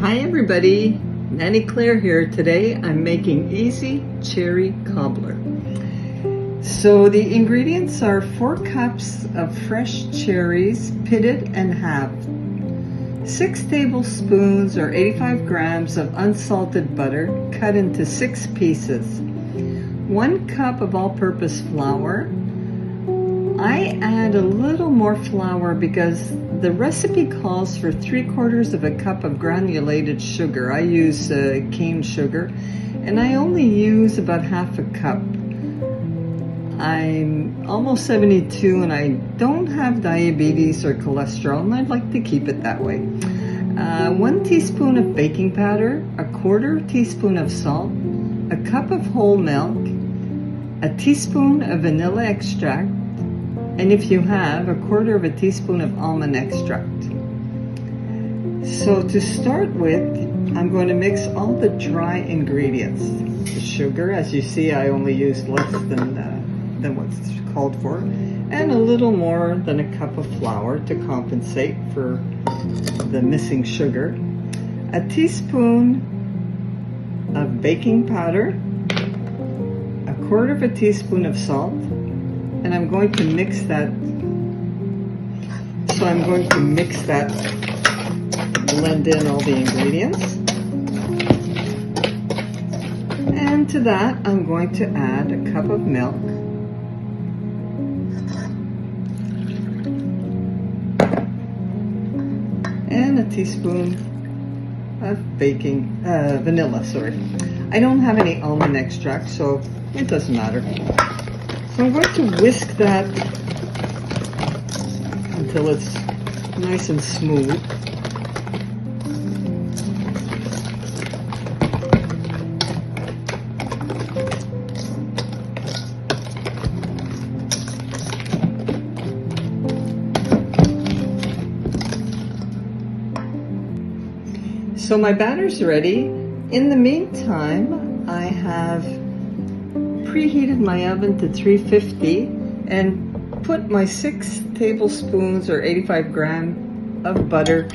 Hi everybody, Nanny Claire here. Today I'm making easy cherry cobbler. So the ingredients are 4 cups of fresh cherries, pitted and halved, 6 tablespoons or 85 grams of unsalted butter cut into 6 pieces, 1 cup of all-purpose flour. I add a little more flour because the recipe calls for 3/4 cup of granulated sugar. I use cane sugar, and I only use about half a cup. I'm almost 72 and I don't have diabetes or cholesterol, and I'd like to keep it that way. 1 teaspoon of baking powder, 1/4 teaspoon of salt, a cup of whole milk, a teaspoon of vanilla extract, and if you have, 1/4 teaspoon of almond extract. So to start with, I'm going to mix all the dry ingredients. The sugar, as you see, I only used less than what's called for, and a little more than a cup of flour to compensate for the missing sugar. A teaspoon of baking powder, 1/4 teaspoon of salt, and I'm going to mix that. So I'm going to mix that, blend in all the ingredients. And to that, I'm going to add a cup of milk, and a teaspoon of vanilla, sorry. I don't have any almond extract, so it doesn't matter. So I'm going to whisk that until it's nice and smooth. So my batter's ready. In the meantime, I have preheated my oven to 350 and put my 6 tablespoons or 85 grams of butter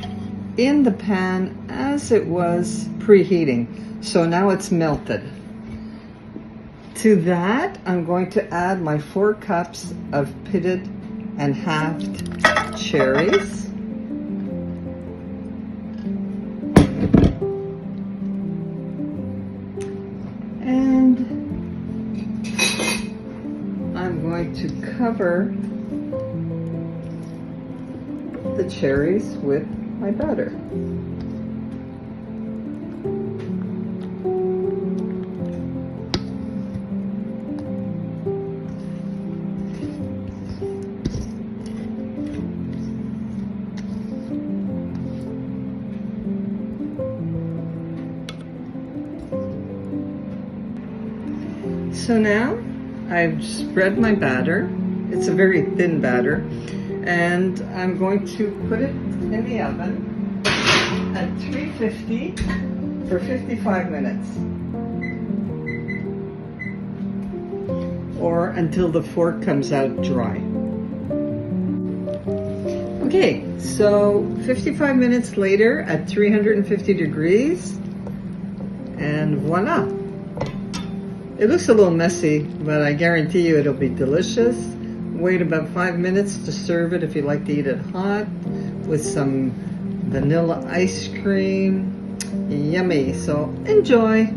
in the pan as it was preheating. So now it's melted. To that, I'm going to add my 4 cups of pitted and halved cherries. And I'm going to cover the cherries with my butter. So now I've spread my batter. It's a very thin batter, and I'm going to put it in the oven at 350 for 55 minutes, or until the fork comes out dry. Okay, so 55 minutes later at 350 degrees, and voila. It looks a little messy, but I guarantee you it'll be delicious. Wait about 5 minutes to serve it if you like to eat it hot with some vanilla ice cream. Yummy, so enjoy.